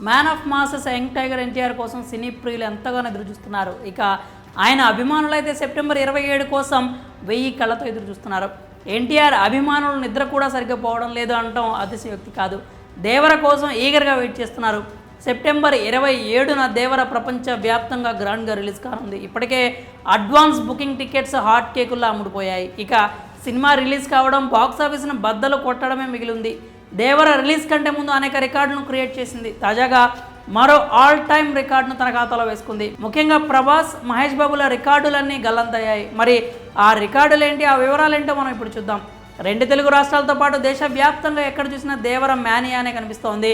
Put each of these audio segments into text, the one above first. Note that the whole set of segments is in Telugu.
Man of masses young tiger NTR కోసం సినీ ప్రియులు ఎంతగానో ఎదురు చూస్తున్నారు. ఇక ఆయన అభిమానులు అయితే సెప్టెంబర్ 27 కోసం 1000 కళ్ళతో ఎదురు చూస్తున్నారు. ఎన్టీఆర్ అభిమానులు నిద్ర కూడా సరిగ్గా పోవడం లేదు అనటం అతిశయోక్తి కాదు. దేవర కోసం ఈగర్గా వెయిట్ చేస్తున్నారు. సెప్టెంబర్ 27న దేవర ప్రపంచ వ్యాప్తంగా గ్రాండ్గా రిలీజ్ కానుంది. ఇప్పటికే అడ్వాన్స్ బుకింగ్ టికెట్స్ హాట్ కేకుల్లా అమ్ముడుపోయాయి. ఇక సినిమా రిలీజ్ కావడం బాక్సాఫీస్ను బద్దలు కొట్టడమే మిగిలింది. దేవర రిలీజ్ కంటే ముందు అనేక రికార్డులను క్రియేట్ చేసింది. తాజాగా మరో ఆల్ టైమ్ రికార్డును తన ఖాతాలో వేసుకుంది. ముఖ్యంగా ప్రభాస్, మహేష్ బాబుల రికార్డులన్నీ గల్లంతయ్యాయి. మరి ఆ రికార్డులేంటి, ఆ వివరాలేంటో మనం ఇప్పుడు చూద్దాం. 2 తెలుగు రాష్ట్రాలతో పాటు దేశవ్యాప్తంగా ఎక్కడ చూసినా దేవర మ్యానియానే కనిపిస్తోంది.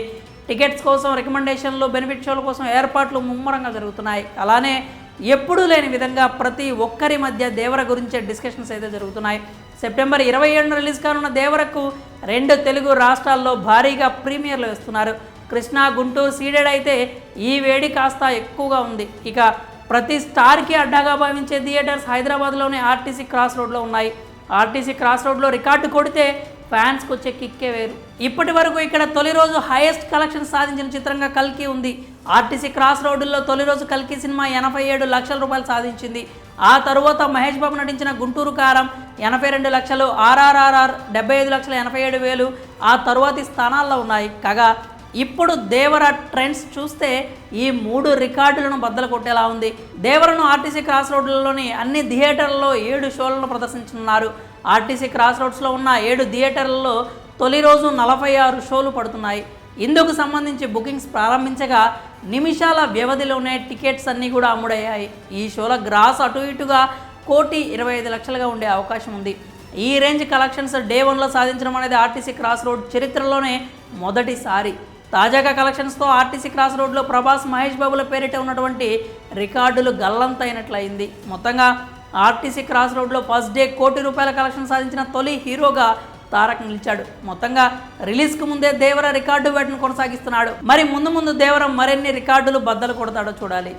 టికెట్స్ కోసం, రికమెండేషన్లు, బెనిఫిట్ షోల కోసం ఏర్పాట్లు ముమ్మరంగా జరుగుతున్నాయి. అలానే ఎప్పుడూ లేని విధంగా ప్రతి ఒక్కరి మధ్య దేవర గురించే డిస్కషన్స్ అయితే జరుగుతున్నాయి. సెప్టెంబర్ 27న రిలీజ్ కానున్న దేవరకు 2 తెలుగు రాష్ట్రాల్లో భారీగా ప్రీమియర్లు వేస్తున్నారు. కృష్ణా, గుంటూరు సీడెడ్ అయితే ఈ వేడి కాస్త ఎక్కువగా ఉంది. ఇక ప్రతి స్టార్కి అడ్డాగా భావించే థియేటర్స్ హైదరాబాద్లోని ఆర్టీసీ క్రాస్ రోడ్లో ఉన్నాయి. ఆర్టీసీ క్రాస్ రోడ్లో రికార్డు కొడితే ఫ్యాన్స్కి వచ్చే కిక్కే వేరు. ఇప్పటి వరకు ఇక్కడ తొలి రోజు హైయెస్ట్ కలెక్షన్ సాధించిన చిత్రంగా కల్కి ఉంది. ఆర్టీసీ క్రాస్ రోడ్డుల్లో తొలి రోజు కల్కి సినిమా 87 లక్షల రూపాయలు సాధించింది. ఆ తరువాత మహేష్ బాబు నటించిన గుంటూరు కారం 82 లక్షలు, RRR 75,87,000 ఆ తరువాతి స్థానాల్లో ఉన్నాయి. కాగా ఇప్పుడు దేవర ట్రెండ్స్ చూస్తే ఈ 3 రికార్డులను బద్దలు కొట్టేలా ఉంది. దేవరను ఆర్టీసీ క్రాస్ రోడ్లలోని అన్ని థియేటర్లలో 7 షోలను ప్రదర్శించనున్నారు. ఆర్టీసీ క్రాస్ రోడ్స్లో ఉన్న 7 థియేటర్లలో తొలి రోజు 46 షోలు పడుతున్నాయి. ఇందుకు సంబంధించి బుకింగ్స్ ప్రారంభించగా నిమిషాల వ్యవధిలోనే టికెట్స్ అన్నీ కూడా అమ్ముడయ్యాయి. ఈ షోల గ్రాస్ అటు ఇటుగా 1,25,00,000గా ఉండే అవకాశం ఉంది. ఈ రేంజ్ కలెక్షన్స్ డే 1లో సాధించడం అనేది ఆర్టీసీ క్రాస్ రోడ్ చరిత్రలోనే మొదటిసారి. తాజాగా కలెక్షన్స్తో ఆర్టీసీ క్రాస్ రోడ్లో ప్రభాస్, మహేష్ బాబుల పేరిట ఉన్నటువంటి రికార్డులు గల్లంతైనట్లయింది. మొత్తంగా ఆర్టీసీ క్రాస్ రోడ్లో ఫస్ట్ డే ₹1,00,00,000 కలెక్షన్ సాధించిన తొలి హీరోగా తారక్ నిలిచాడు. మొత్తంగా రిలీజ్కు ముందే దేవర రికార్డు వేటను కొనసాగిస్తున్నాడు. మరి ముందు దేవర మరిన్ని రికార్డులు బద్దలు కొడతాడో చూడాలి.